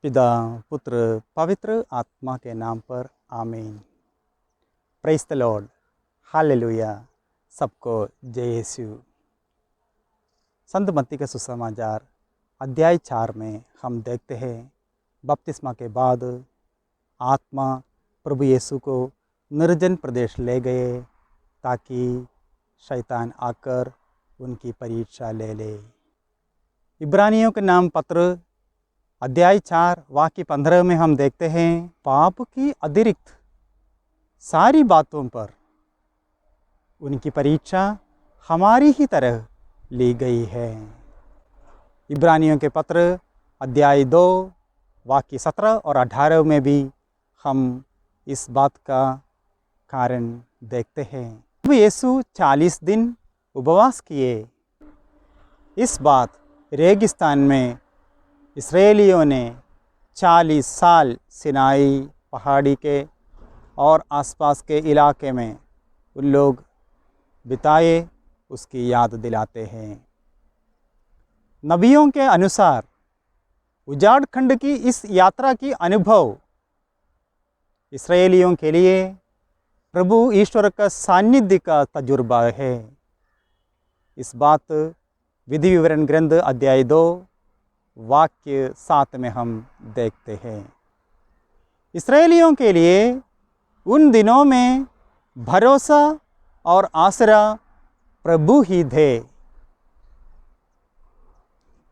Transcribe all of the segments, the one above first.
पिता पुत्र पवित्र आत्मा के नाम पर आमीन। Praise the Lord, hallelujah. सबको जय यीशु। संत मत्ती का सुसमाचार अध्याय 4 में हम देखते हैं बपतिस्मा के बाद आत्मा प्रभु यीशु को निर्जन प्रदेश ले गए ताकि शैतान आकर उनकी परीक्षा ले ले। इब्रानियों के नाम पत्र अध्याय 4 वाक्य 15 में हम देखते हैं पाप की अतिरिक्त सारी बातों पर उनकी परीक्षा हमारी ही तरह ली गई है। इब्रानियों के पत्र अध्याय 2 वाक्य 17 और 18 में भी हम इस बात का कारण देखते हैं। प्रभु यीशु 40 दिन उपवास किए। इस बात रेगिस्तान में इस्राएलियों ने 40 साल सिनाई पहाड़ी के और आसपास के इलाके में उन लोग बिताए, उसकी याद दिलाते हैं। नबियों के अनुसार उजाड़ खंड की इस यात्रा की अनुभव इस्राएलियों के लिए प्रभु ईश्वर का सानिध्य का तजुर्बा है। इस बात विधि विवरण ग्रंथ अध्याय 2 वाक्य 7 में हम देखते हैं। इस्राएलियों के लिए उन दिनों में भरोसा और आसरा प्रभु ही थे।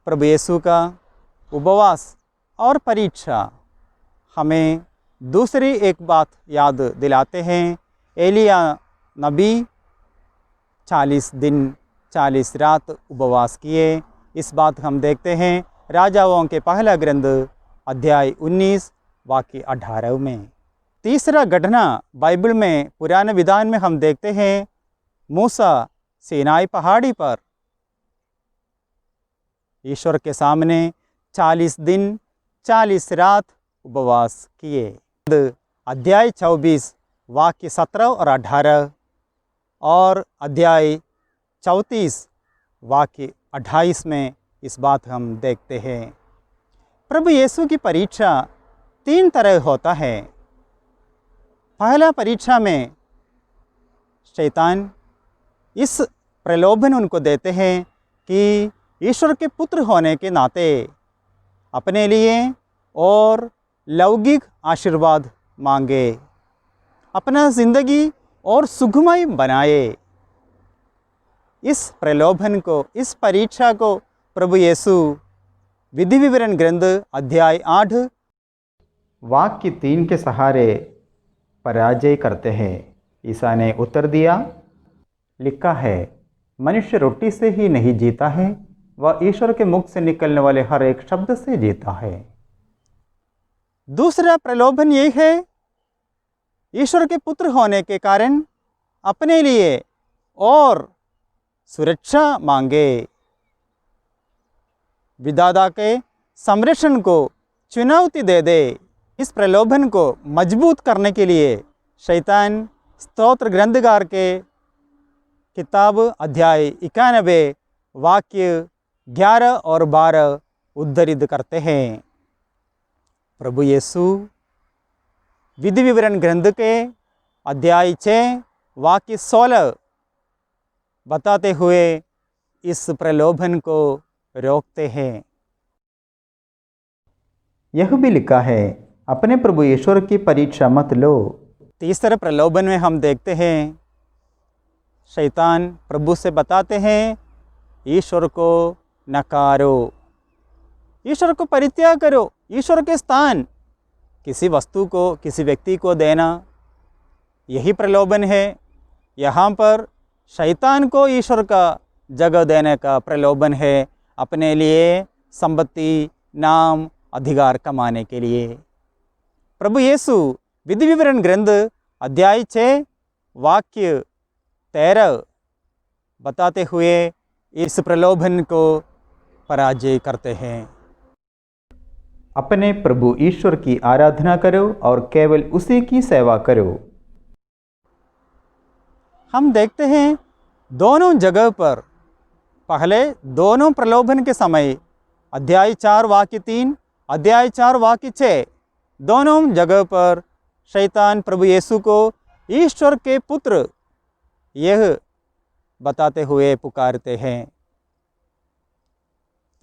प्रभु यीशु का उपवास और परीक्षा हमें दूसरी एक बात याद दिलाते हैं। एलिया नबी 40 दिन 40 रात उपवास किए। इस बात हम देखते हैं राजाओं के पहला ग्रंथ अध्याय 19 वाक्य 18 में। तीसरा घटना बाइबल में पुराने विधान में हम देखते हैं मूसा सीनाई पहाड़ी पर ईश्वर के सामने 40 दिन 40 रात उपवास किए। अध्याय 24 वाक्य 17 और 18 और अध्याय 34 वाक्य 28 में इस बात हम देखते हैं। प्रभु यीशु की परीक्षा 3 तरह होता है। पहला परीक्षा में शैतान इस प्रलोभन उनको देते हैं कि ईश्वर के पुत्र होने के नाते अपने लिए और लौकिक आशीर्वाद मांगे, अपना ज़िंदगी और सुखमय बनाए। इस प्रलोभन को, इस परीक्षा को प्रभु यीशु विधि विवरण ग्रंथ अध्याय 8 वाक्य 3 के सहारे पराजय करते हैं। ईसा ने उत्तर दिया, लिखा है, मनुष्य रोटी से ही नहीं जीता है, वह ईश्वर के मुख से निकलने वाले हर एक शब्द से जीता है। दूसरा प्रलोभन यही है, ईश्वर के पुत्र होने के कारण अपने लिए और सुरक्षा मांगे। विधाता के संरक्षण को चुनौती दे दे। इस प्रलोभन को मजबूत करने के लिए शैतान स्तोत्र ग्रंथकार के किताब अध्याय 91 वाक्य 11 और 12 उद्धृत करते हैं। प्रभु यीशु विधि विवरण ग्रंथ के अध्याय 6 वाक्य 16 बताते हुए इस प्रलोभन को रोकते हैं। यह भी लिखा है, अपने प्रभु ईश्वर की परीक्षा मत लो। तीसरे प्रलोभन में हम देखते हैं शैतान प्रभु से बताते हैं, ईश्वर को नकारो, ईश्वर को परित्याग करो। ईश्वर के स्थान किसी वस्तु को, किसी व्यक्ति को देना, यही प्रलोभन है। यहाँ पर शैतान को ईश्वर का जगह देने का प्रलोभन है, अपने लिए संपत्ति, नाम, अधिकार कमाने के लिए। प्रभु यीशु विधि विवरण ग्रंथ अध्याय 6 वाक्य 13 बताते हुए इस प्रलोभन को पराजय करते हैं। अपने प्रभु ईश्वर की आराधना करो और केवल उसी की सेवा करो। हम देखते हैं दोनों जगह पर, पहले दोनों प्रलोभन के समय अध्याय 4 वाक्य 3 अध्याय 4 वाक्य 6, दोनों जगह पर शैतान प्रभु यीशु को ईश्वर के पुत्र यह बताते हुए पुकारते हैं।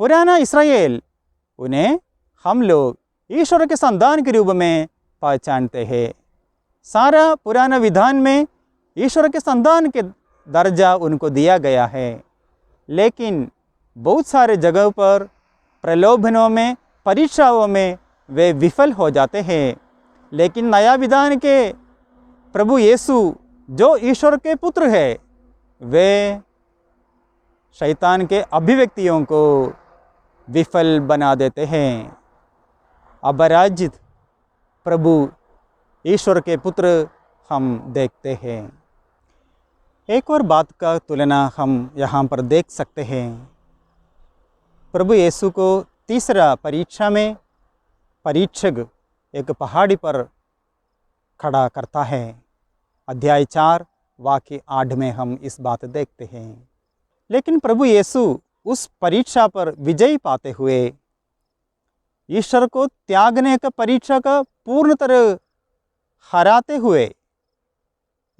पुराना इस्राएल उन्हें हम लोग ईश्वर के संतान के रूप में पहचानते हैं। सारा पुराना विधान में ईश्वर के संतान के दर्जा उनको दिया गया है, लेकिन बहुत सारे जगहों पर प्रलोभनों में, परीक्षाओं में वे विफल हो जाते हैं। लेकिन नया विधान के प्रभु यीशु जो ईश्वर के पुत्र है, वे शैतान के अभिव्यक्तियों को विफल बना देते हैं। अपराजित प्रभु ईश्वर के पुत्र हम देखते हैं। एक और बात का तुलना हम यहाँ पर देख सकते हैं। प्रभु यीशु को तीसरा परीक्षा में परीक्षक एक पहाड़ी पर खड़ा करता है। अध्याय 4 वाक्य 8 में हम इस बात देखते हैं। लेकिन प्रभु यीशु उस परीक्षा पर विजय पाते हुए ईश्वर को त्यागने का परीक्षा का पूर्ण तरह हराते हुए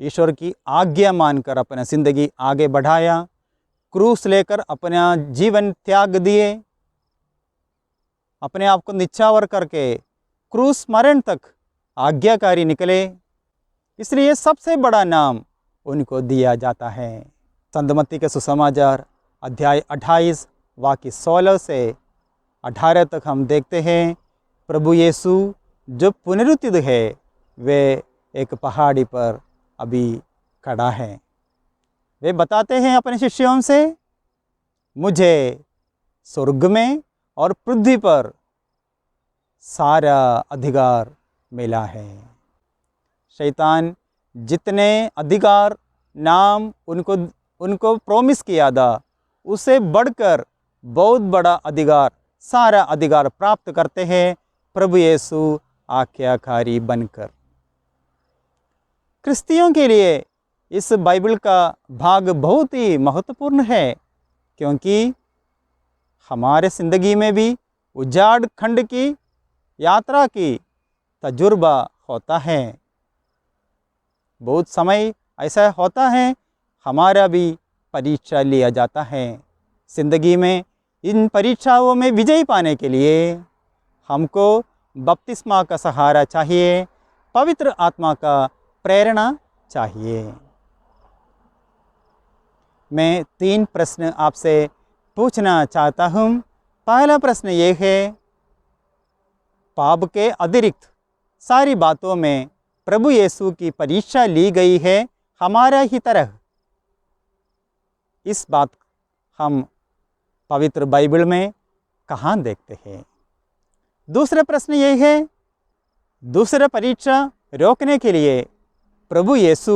ईश्वर की आज्ञा मानकर अपना ज़िंदगी आगे बढ़ाया। क्रूस लेकर अपना जीवन त्याग दिए, अपने आप को निछावर करके क्रूस मरण तक आज्ञाकारी निकले। इसलिए सबसे बड़ा नाम उनको दिया जाता है। संत मत्ती के सुसमाचार अध्याय 28 वाक्य 16 से 18 तक हम देखते हैं, प्रभु यीशु जो पुनरुत्थित है वे एक पहाड़ी पर अभी खड़ा है। वे बताते हैं अपने शिष्यों से, मुझे स्वर्ग में और पृथ्वी पर सारा अधिकार मिला है। शैतान जितने अधिकार नाम उनको प्रॉमिस किया था, उससे बढ़कर बहुत बड़ा अधिकार, सारा अधिकार प्राप्त करते हैं प्रभु यीशु आज्ञाकारी बनकर। क्रिस्तियों के लिए इस बाइबल का भाग बहुत ही महत्वपूर्ण है, क्योंकि हमारे ज़िंदगी में भी उजाड़ खंड की यात्रा की तजुर्बा होता है। बहुत समय ऐसा होता है, हमारा भी परीक्षा लिया जाता है। ज़िंदगी में इन परीक्षाओं में विजय पाने के लिए हमको बपतिस्मा का सहारा चाहिए, पवित्र आत्मा का प्रेरणा चाहिए। मैं 3 प्रश्न आपसे पूछना चाहता हूँ। पहला प्रश्न ये है, पाप के अतिरिक्त सारी बातों में प्रभु यीशु की परीक्षा ली गई है हमारा ही तरह। इस बात हम पवित्र बाइबल में कहाँ देखते हैं? दूसरा प्रश्न ये है, दूसरा परीक्षा रोकने के लिए प्रभु यीशु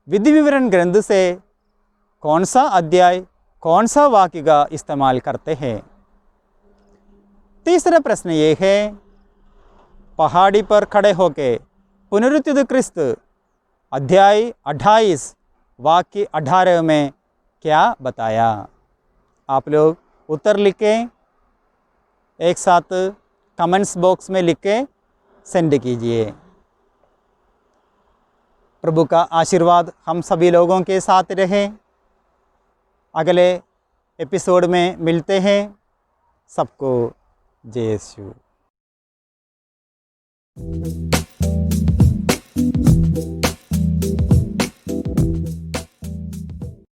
विधि विवरण ग्रंथ से कौन सा अध्याय, कौन सा वाक्य का इस्तेमाल करते हैं? तीसरा प्रश्न ये है, पहाड़ी पर खड़े होके पुनरुत्थित क्रिस्त अध्याय 28 वाक्य 18 में क्या बताया? आप लोग उत्तर लिखें, एक साथ कमेंट्स बॉक्स में लिख के सेंड कीजिए। प्रभु का आशीर्वाद हम सभी लोगों के साथ रहे। अगले एपिसोड में मिलते हैं। सबको जय यीशु।